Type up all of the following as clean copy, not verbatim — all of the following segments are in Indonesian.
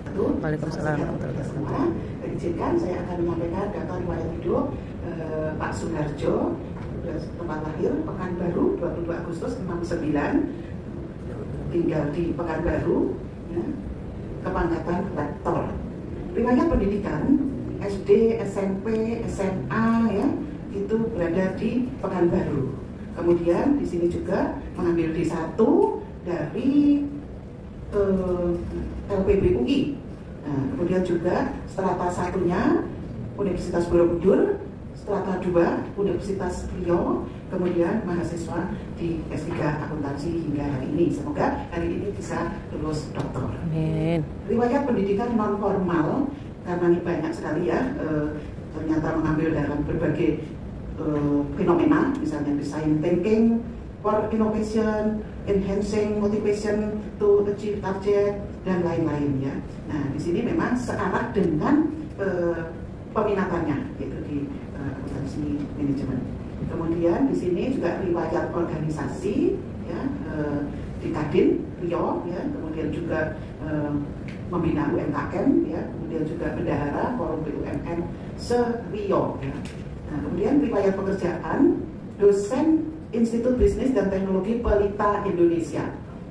wabarakatuh. Waalaikumsalam warahmatullahi wabarakatuh. Izinkan saya akan menyampaikan data riwayat hidup Pak Suharjo, tempat lahir Pekanbaru 22 Agustus 69, tinggal di Pekanbaru, ya, kepangkatan rektor. Riwayat pendidikan SD, SMP, SMA ya itu berada di Pekanbaru. Kemudian di sini juga mengambil D1 dari LPB UI. Nah, kemudian juga strata satunya Universitas Borobudur, strata 2 Universitas Riau, kemudian mahasiswa di S3 akuntansi hingga hari ini. Semoga hari ini bisa lulus doktor. Amin. Riwayat pendidikan non formal karena ini banyak sekali ya, ternyata mengambil dalam berbagai fenomena, misalnya design thinking for innovation, enhancing motivation to achieve target, dan lain-lain ya. Nah, di sini memang searah dengan peminatannya, yaitu di akuntansi manajemen. Kemudian di sini juga riwayat organisasi ya, di Kadin Riau ya, kemudian juga membina UMKM ya, kemudian juga bendahara Forum BUMN se-Riau ya. Nah, kemudian riwayat pekerjaan dosen Institut Bisnis dan Teknologi Pelita Indonesia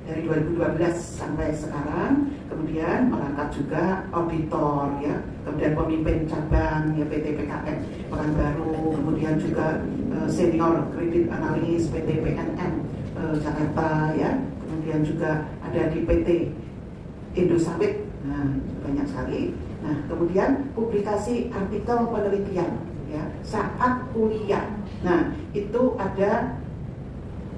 dari 2012 sampai sekarang, kemudian merangkap juga auditor ya, kemudian pemimpin cabang ya PT PKN Pekanbaru, kemudian juga senior kredit analis PT PNM Jakarta ya, kemudian juga ada di PT Indosawit. Nah, banyak sekali. Nah, kemudian publikasi artikel penelitian ya saat kuliah. Nah, itu ada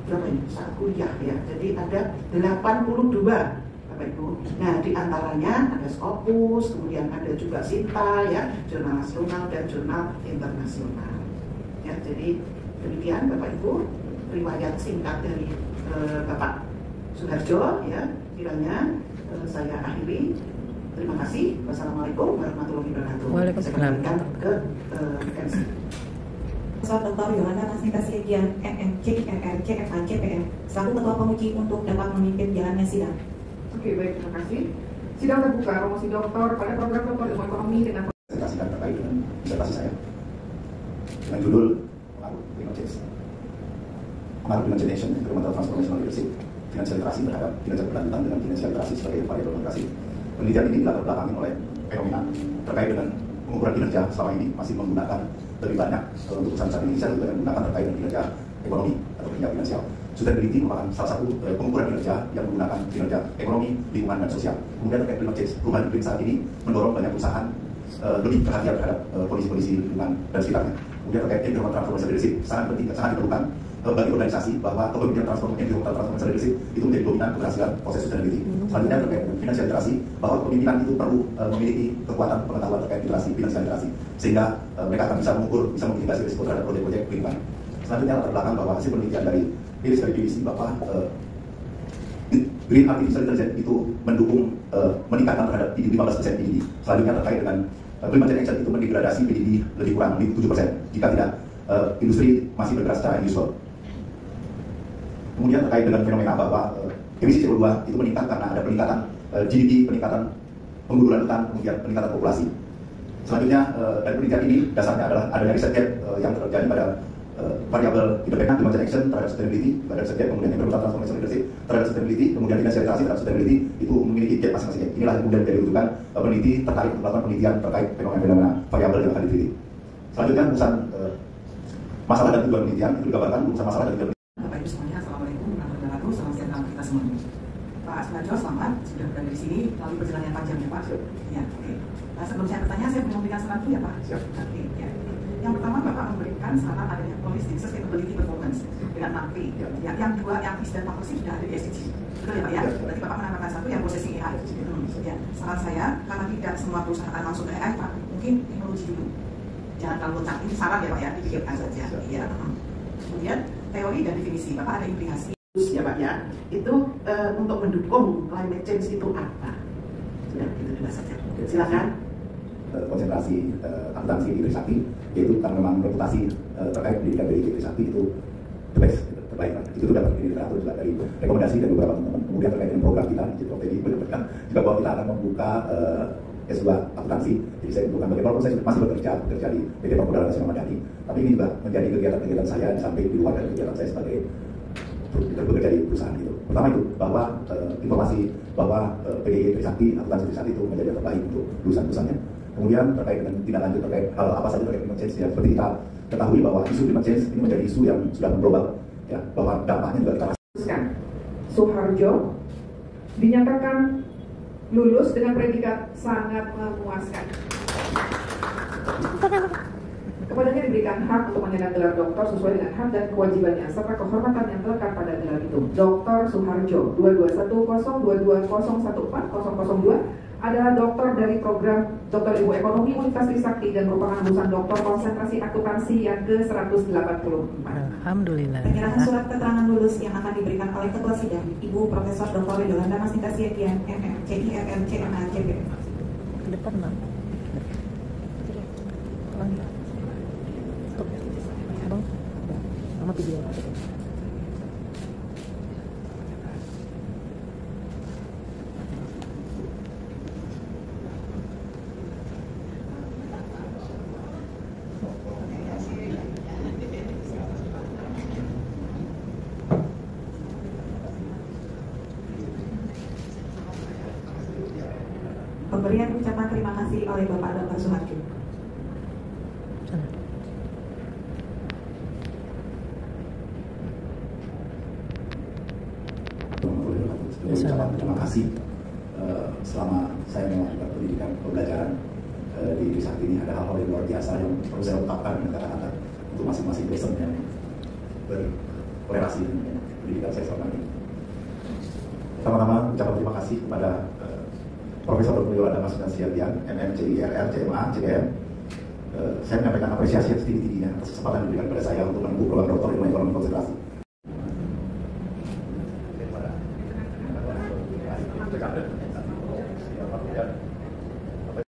berapa ini saat kuliah ya, jadi ada 82 Bapak Ibu. Nah, diantaranya ada Scopus, kemudian ada juga Sinta ya, jurnal nasional dan jurnal internasional ya. Jadi demikian Bapak Ibu riwayat singkat dari Bapak Suharjo ya. Kiranya saya akhiri. Terima kasih. Wassalamualaikum warahmatullahi wabarakatuh. Waalaikumsalam. Saya kembalikan ke MC. Pesawat Dr. Yolanda Tasnita Siegian MM, CMR, CFA, CPM selaku Ketua Penguji untuk dapat memimpin jalannya sidang. Oke, baik, terima kasih. Sidang terbuka promosi doktor pada program doktor ilmu ekonomi dengan presentasikan terkait dengan disertasi saya dengan judul Pengaruh Generation Incremental Transformational Leadership, Finansial Literasi terhadap kinerja berkelanjutan dengan finansial literasi sebagai variabel demokrasi. Penelitian ini dilatar belakangi oleh fenomena terkait dengan pengukuran kinerja selama ini masih menggunakan lebih banyak untuk usaha-usaha Indonesia lebih banyak menggunakan terkait dengan kinerja ekonomi atau kinerja finansial. Sustainability merupakan salah satu pengukuran kinerja yang menggunakan kinerja ekonomi, lingkungan, dan sosial. Kemudian terkait dengan perubahan iklim saat ini mendorong banyak perusahaan lebih perhatian terhadap kondisi-kondisi lingkungan dan sekitarnya. Kemudian terkait environmental transformation leadership sangat penting, sangat diperlukan bagi organisasi bahwa kepemimpinan environmental transformation leadership itu menjadi dominan keberhasilan proses sustainability. Selanjutnya terkait dengan financial literasi, bahwa kepemimpinan itu perlu memiliki kekuatan pengetahuan terkait literasi, financial literasi, sehingga mereka akan bisa mengukur, bisa memitigasi risiko terhadap proyek-proyek lingkungan. Selanjutnya latar belakang bahwa hasil penelitian dari PwC bahwa Green Artificial Intelligence itu mendukung meningkatkan terhadap PDB 15% PDB. Selanjutnya terkait dengan climate change action itu mendegradasi PDB lebih kurang 7% jika tidak industri masih bergerak secara unusual. Kemudian terkait dengan fenomena bahwa emisi CO2 itu meningkat karena ada peningkatan GDP, peningkatan penggundulan hutan, kemudian peningkatan populasi. Selanjutnya dari penelitian ini dasarnya adalah adanya riset gap yang terjadi pada variabel independent climate action terhadap sustainability, pada riset gap, kemudian environmental transformation leadership terhadap sustainability, kemudian financial literasi terhadap sustainability itu memiliki gap masing-masing. Inilah yang kemudian menjadi rujukan peneliti tertarik melakukan penelitian terkait fenomena variabel yang akan diteliti. Selanjutnya rumusan masalah dan tujuan penelitian itu digambarkan rumusan masalah dan tujuan. Bapak Ibu semuanya, Assalamualaikum warahmatullahi wabarakatuh. Salam sejahtera kita semuanya. Pak Suharjo, selamat sudah berada di sini melalui perjalanan yang panjang ya Pak. Ya, oke. Sebelum saya bertanya, saya mau memberikan saran dulu ya Pak. Siap. Oke, ya. Yang pertama Bapak memberikan saran adanya holistic sustainability performance dengan MAPI. Ya, yang dua, yang IS dan PAPOSI sudah ada di SDG. Betul ya Pak ya? Berarti Bapak menambahkan satu yang processing AI. Ya, saran saya karena tidak semua perusahaan langsung ke AI Pak, mungkin teknologi dulu. Jangan terlalu loncat. Ini saran ya Pak ya, dipikirkan saja. Iya. Kemudian teori dan definisi, Bapak ada implikasi ya Pak ya, itu untuk mendukung climate change itu apa? Sudah, itu dulu saja. Silakan. Konsentrasi akuntansi di Trisakti, yaitu karena memang reputasi terkait pendidikan dari Trisakti itu the best, terbaik. Itu sudah dapat literatur juga dari rekomendasi dari beberapa teman-teman. Kemudian terkait dengan program kita di Citrotedi menyampaikan juga bahwa kita akan membuka S2 akuntansi. Jadi saya bukan walaupun saya masih bekerja di PT Permodalan Nasional Madani, tapi ini juga menjadi kegiatan-kegiatan saya di samping di luar dari kegiatan saya sebagai bekerja di perusahaan itu. Pertama itu bahwa informasi bahwa PDI Trisakti, akuntansi Trisakti itu menjadi yang terbaik untuk lulusan-lulusannya. Kemudian terkait dengan tindak lanjut terkait hal apa saja terkait climate change, ya seperti kita ketahui bahwa isu climate change ini menjadi isu yang sudah mengglobal, ya, bahwa dampaknya juga terasa. Suharjo dinyatakan lulus dengan predikat sangat memuaskan. Kepadanya diberikan hak untuk menyandang gelar doktor sesuai dengan hak dan kewajibannya serta kehormatan yang terlekat pada gelar itu. Dr. Suharjo 221022014002002 adalah doktor dari program Doktor Ilmu Ekonomi Universitas Trisakti dan merupakan lulusan doktor konsentrasi akuntansi yang ke-184. Alhamdulillah. Penyerahan surat keterangan lulus yang akan diberikan oleh Ketua Sidang, Ibu Profesor Dr. Yolanda Masnita Siagian, MM, CIRL, CMA, CPM. Ke depan, Bang. Bang, sama video. Pemberian ucapan terima kasih oleh Bapak Dr. Suharjo. Terima kasih selama saya melakukan pendidikan pembelajaran di Trisakti ini ada hal-hal yang luar biasa yang perlu saya ungkapkan dengan kata-kata untuk masing-masing dosen yang berkorelasi dengan pendidikan saya selama ini. Pertama-tama ucapan terima kasih kepada Profesor Dr. Yolanda Masnita Siagian, MM, CIRL, CMA, CPM. Saya menyampaikan apresiasi yang setinggi-tingginya atas kesempatan yang diberikan kepada saya untuk menempuh program doktor ilmu ekonomi konsentrasi.